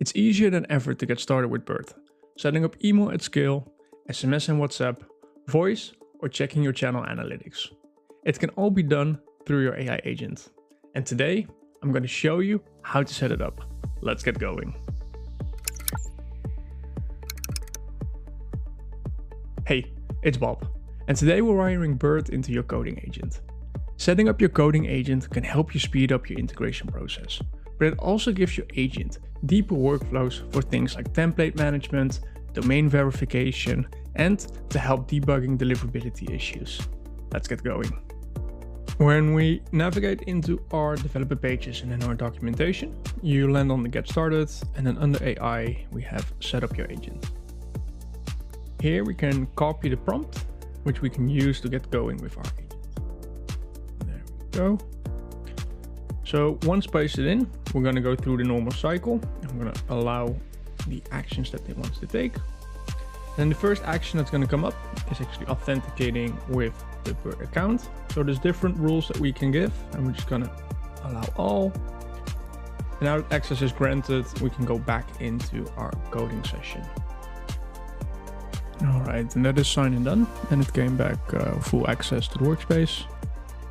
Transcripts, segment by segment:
It's easier than ever to get started with Bird. Setting up email at scale, SMS and WhatsApp, voice, or checking your channel analytics. It can all be done through your AI agent. And today, I'm going to show you how to set it up. Let's get going. Hey, it's Bob. And today we're wiring Bird into your coding agent. Setting up your coding agent can help you speed up your integration process, but it also gives your agent deeper workflows for things like template management, domain verification, and to help debugging deliverability issues. Let's get going. When we navigate into our developer pages and in our documentation, you land on the Get Started, and then under AI, we have Set Up Your Agent. Here we can copy the prompt, which we can use to get going with our agent. There we go. So once pasted in, we're going to go through the normal cycle. I'm going to allow the actions that it wants to take. And the first action that's going to come up is actually authenticating with the Bird account. So there's different rules that we can give, and we're just going to allow all. And now that access is granted, we can go back into our coding session. All right, and that is signed and done, and it came back full access to the workspace.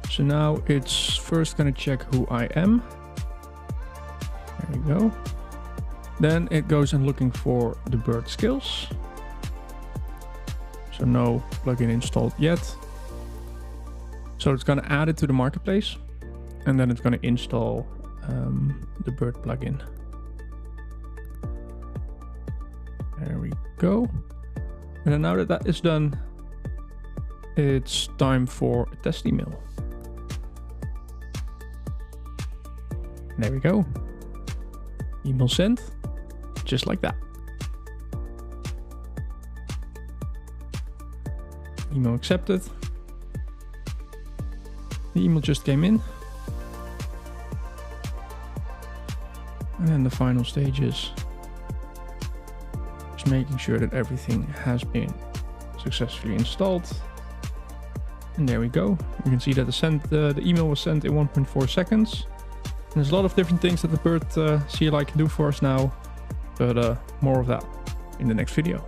So now it's first going to check who I am. There we go. Then it goes and looking for the Bird skills. So no plugin installed yet. So it's going to add it to the marketplace, and then it's going to install the Bird plugin. There we go. And then now that that is done, it's time for a test email. There we go. Email sent, just like that. Email accepted. The email just came in. And then the final stage is just making sure that everything has been successfully installed. And there we go. You can see that the email was sent in 1.4 seconds. And there's a lot of different things that the Bird CLI can do for us now, but more of that in the next video.